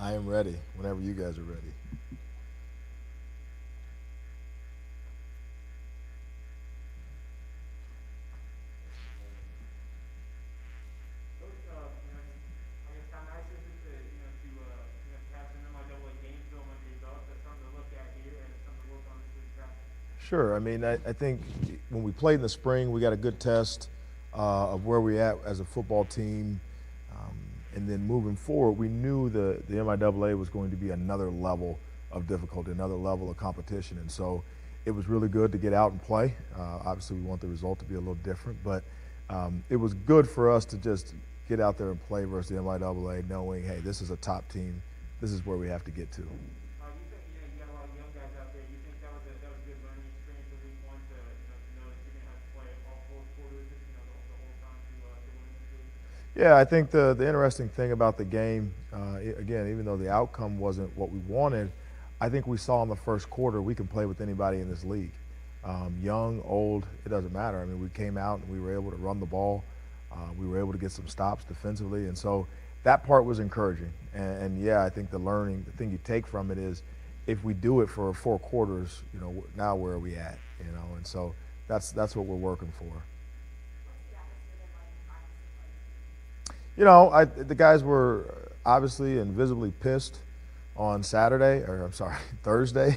I am ready whenever you guys are ready. Coach, I guess how nice is it to to have some MIAA game film under your belt? That's something to look at here and something to work on this week practice. Sure. I mean, I think when we played in the spring, we got a good test of where we at as a football team. Um, and then moving forward, we knew the MIAA was going to be another level of difficulty, another level of competition. And so it was really good to get out and play. Obviously, we want the result to be a little different, but it was good for us to just get out there and play versus the MIAA, knowing, hey, this is a top team. This is where we have to get to. You think you got a lot of young guys out there. You think that was a good learning experience for week one to know that you're gonna have to play all four quarters, the whole time to win this league. Yeah, I think the interesting thing about the game, again, even though the outcome wasn't what we wanted, I think we saw in the first quarter we can play with anybody in this league. Young, old, it doesn't matter. I mean, we came out and we were able to run the ball. We were able to get some stops defensively. And so that part was encouraging. And yeah, I think the thing you take from it is if we do it for four quarters, now where are we at? And so that's what we're working for. The guys were obviously and visibly pissed on Saturday, or I'm sorry, Thursday,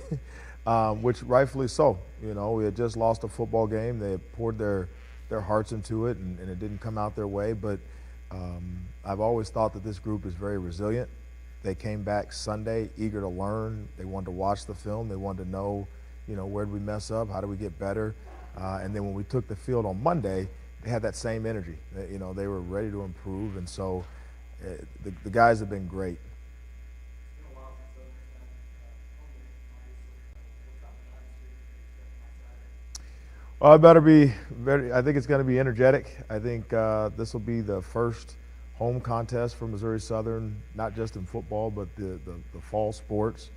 which rightfully so. We had just lost a football game. They had poured their hearts into it, and it didn't come out their way. But I've always thought that this group is very resilient. They came back Sunday eager to learn. They wanted to watch the film. They wanted to know, where did we mess up? How do we get better? And then when we took the field on Monday, they had that same energy. They were ready to improve, and so the guys have been great. Well, it better be very. I think it's going to be energetic. I think this will be the first home contest for Missouri Southern, not just in football, but the fall sports.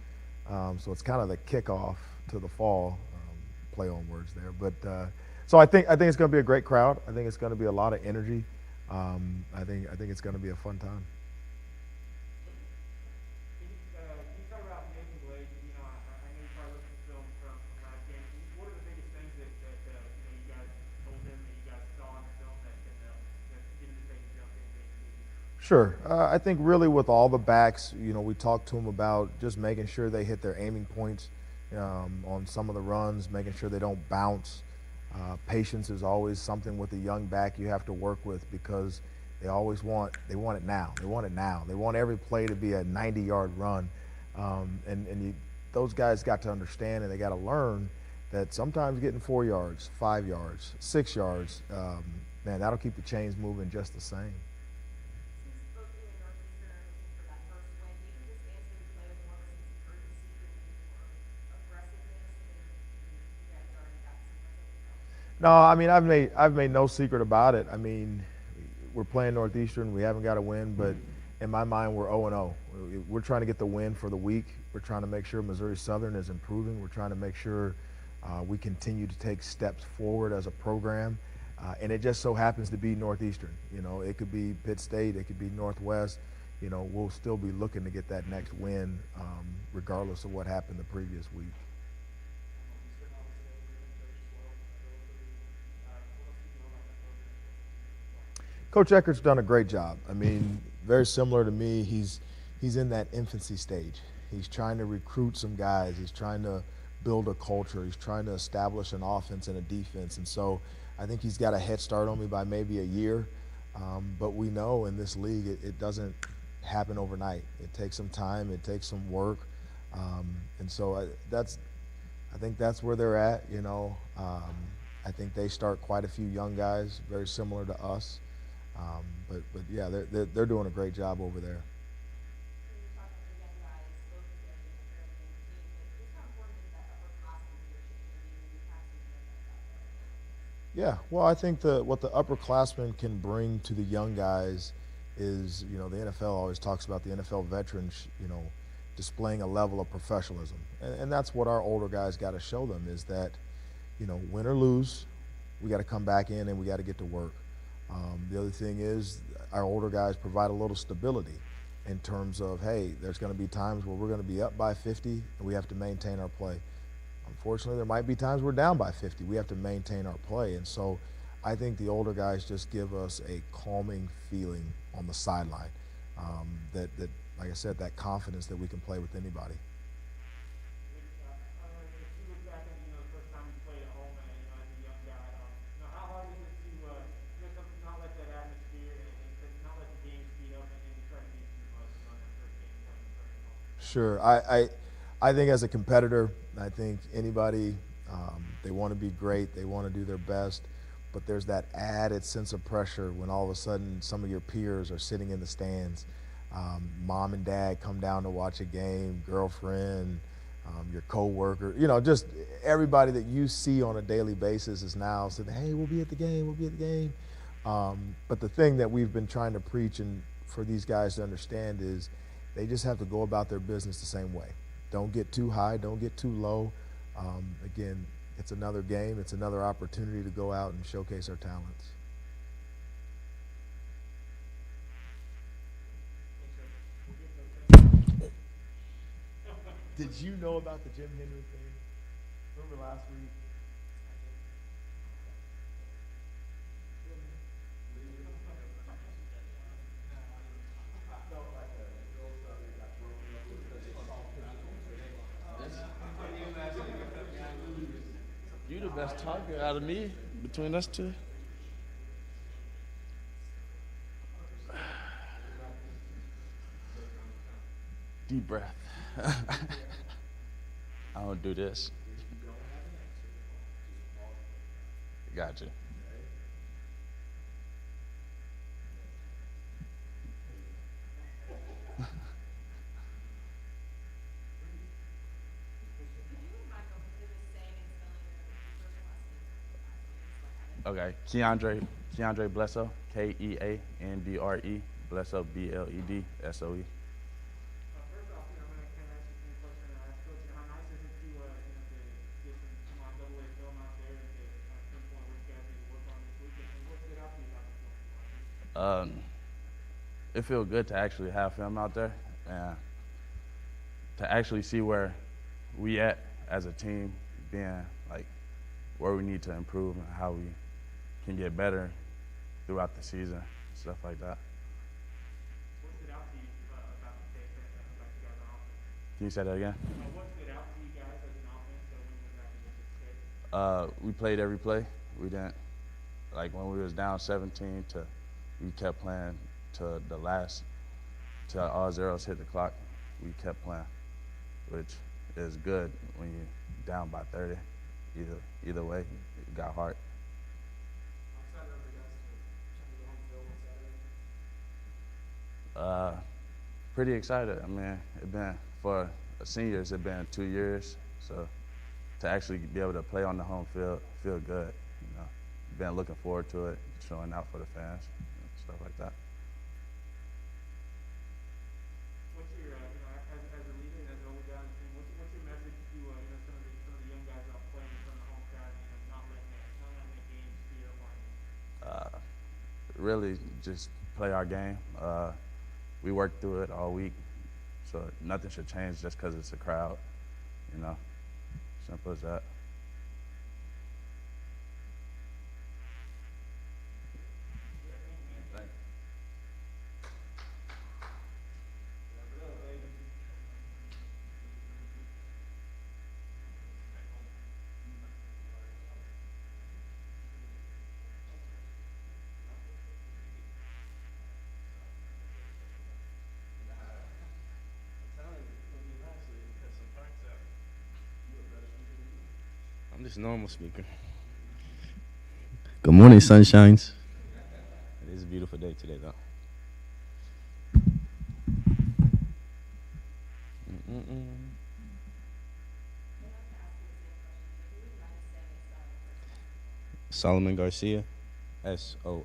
So it's kind of the kickoff to the fall. Play on words there, but so I think it's going to be a great crowd. I think it's going to be a lot of energy. I think it's going to be a fun time. Can you talk about Nathan Blake? I know you probably looked at the film from last game. What are the biggest things that you guys told him that you guys saw in the film that get him to take a jump in game? Sure. I think really with all the backs, we talked to them about just making sure they hit their aiming points on some of the runs, making sure they don't bounce. Patience is always something with a young back you have to work with because they want it now. They want it now. They want every play to be a 90-yard run. Those guys got to understand and they got to learn that sometimes getting 4 yards, 5 yards, 6 yards, man, that'll keep the chains moving just the same. No, I mean I've made no secret about it. I mean, we're playing Northeastern. We haven't got a win, but in my mind, we're 0-0. We're trying to get the win for the week. We're trying to make sure Missouri Southern is improving. We're trying to make sure we continue to take steps forward as a program. And it just so happens to be Northeastern. It could be Pitt State. It could be Northwest. We'll still be looking to get that next win, regardless of what happened the previous week. Coach Eckert's done a great job. I mean, very similar to me. He's in that infancy stage. He's trying to recruit some guys. He's trying to build a culture. He's trying to establish an offense and a defense. And so I think he's got a head start on me by maybe a year. But we know in this league it doesn't happen overnight. It takes some time. It takes some work. And so I think that's where they're at. I think they start quite a few young guys, very similar to us. But yeah, they're doing a great job over there. Yeah, well, I think what the upperclassmen can bring to the young guys is, the NFL always talks about the NFL veterans, displaying a level of professionalism, and that's what our older guys got to show them is that, win or lose, we got to come back in and we got to get to work. The other thing is our older guys provide a little stability. in terms of, hey, there's going to be times where we're going to be up by 50 and we have to maintain our play. Unfortunately, there might be times we're down by 50. We have to maintain our play. And so I think the older guys just give us a calming feeling on the sideline. That, like I said, that confidence that we can play with anybody. If you look back at the first time you played at home, as a young guy, how hard is it to not let that atmosphere and to not let the game speed up and to try to beat you in that first game playing in front of your home? Sure. I think as a competitor, I think anybody, they want to be great, they want to do their best, but there's that added sense of pressure when all of a sudden some of your peers are sitting in the stands. Mom and dad come down to watch a game, girlfriend, your coworker, just everybody that you see on a daily basis is now saying, hey, we'll be at the game, we'll be at the game. But the thing that we've been trying to preach and for these guys to understand is they just have to go about their business the same way. Don't get too high, don't get too low. Again, it's another game, it's another opportunity to go out and showcase our talents. Did you know about the Jim Henry thing? Remember last week? You the best talker out of me between us two. Deep breath. I don't do this. Gotcha. Okay, Keandre Blesso, Keandre, Blesso, Bledsoe. First off, I'm going to kind of ask you the same question I asked Coach. How nice is it to get some double A film out there and to pinpoint what you guys need to work on this week? And what stood out to you about the film you watched? It feels good to actually have film out there and to actually see where we at as a team, being like where we need to improve and how we can get better throughout the season, stuff like that. What stood out to you about the tape about you guys on offense? Can you say that again? What stood out to you guys as an offense when you went back and looked at the tape? We played every play. We didn't, like when we was down 17 we kept playing to the last, till all zeros hit the clock, we kept playing, which is good when you're down by 30. Either way, it got hard. Excited over you guys to the home field on Saturday? Pretty excited. I mean, it been for seniors. It been 2 years, so to actually be able to play on the home field, feel good. Been looking forward to it, showing out for the fans, stuff like that. What's your, as a leader and as an older guy on the team, what's your message to some of the young guys out playing in front of the home crowd and not letting that game speed up on you? Really, just play our game. We worked through it all week, so nothing should change just because it's a crowd. Simple as that. I'm just a normal speaker. Good morning, sunshines. It is a beautiful day today, though. Solomon Garcia, SOLOMONGARCIA. So,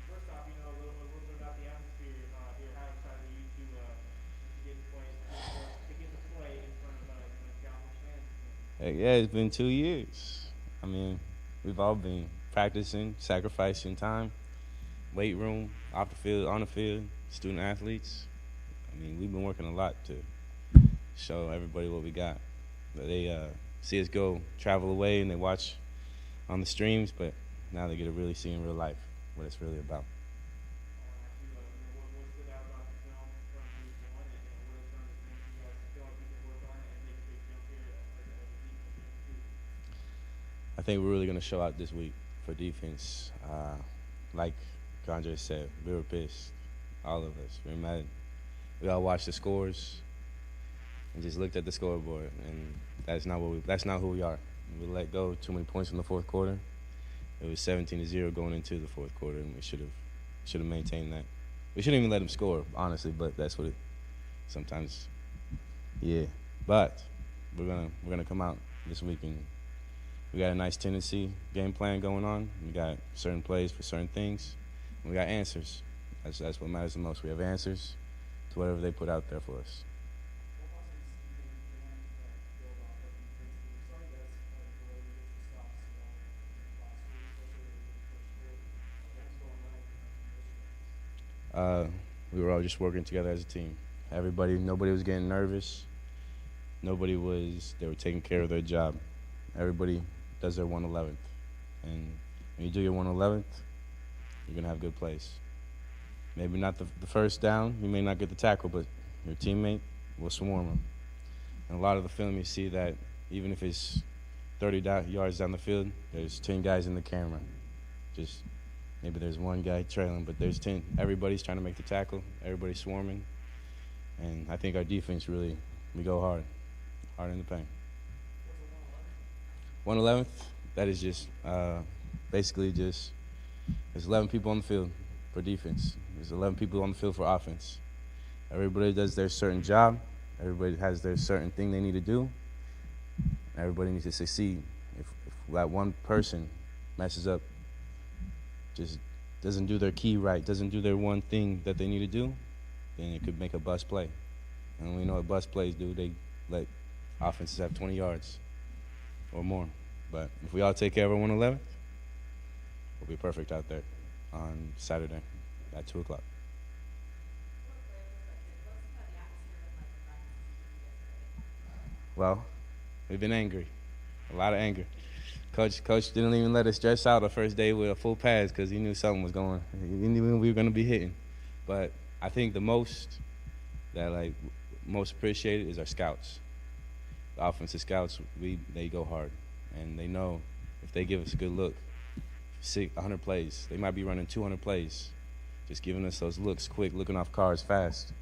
first off, a little bit about the atmosphere here. How excited are you to get to play in front of Cowboys fans again? Heck yeah, it's been 2 years. I mean, we've all been practicing, sacrificing time, weight room, off the field, on the field, student athletes. I mean, we've been working a lot to show everybody what we got. But they see us go travel away and they watch on the streams, but now they get to really see in real life what it's really about. What stood out about the film from week one, and what are some of the things you guys feel like you can work on and make a big jump here as a defense moving forward? I think we're really going to show out this week for defense. Like Andre said, we were pissed, all of us. We were mad. We all watched the scores and just looked at the scoreboard, and that's not who we are. We let go too many points in the fourth quarter. It was 17-0 going into the fourth quarter, and we should have maintained that. We shouldn't even let them score, honestly, but that's what it sometimes. Yeah, but we're gonna come out this week, and we got a nice tendency game plan going on. We got certain plays for certain things. And we got answers. That's what matters the most. We have answers to whatever they put out there for us. We were all just working together as a team. Nobody was getting nervous. They were taking care of their job. Everybody does their 111th. And when you do your 111th, you're going to have good plays. Maybe not the first down, you may not get the tackle, but your teammate will swarm them. And a lot of the film, you see that even if it's 30 yards down the field, there's 10 guys in the camera. Just maybe there's one guy trailing, but there's 10. Everybody's trying to make the tackle. Everybody's swarming. And I think our defense we go hard in the paint. 111th, that is just basically there's 11 people on the field for defense. There's 11 people on the field for offense. Everybody does their certain job. Everybody has their certain thing they need to do. Everybody needs to succeed. If that one person messes up, just doesn't do their key right, doesn't do their one thing that they need to do, then it could make a bust play. And we know what bust plays do. They let offenses have 20 yards or more. But if we all take care of our 111th, we'll be perfect out there on Saturday at 2 o'clock. Well, we've been angry, a lot of anger. Coach didn't even let us dress out the first day with a full pads because he knew something was going. He knew we were going to be hitting. But I think the most appreciated is our scouts. The offensive scouts, they go hard, and they know if they give us a good look, 100 plays, they might be running 200 plays, just giving us those looks quick, looking off cards fast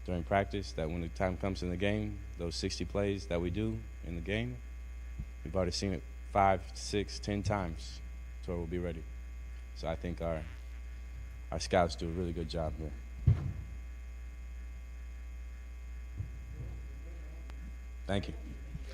during practice, that when the time comes in the game, those 60 plays that we do in the game, we've already seen it 5, 6, 10 times to where we'll be ready. So I think our scouts do a really good job here. Thank you.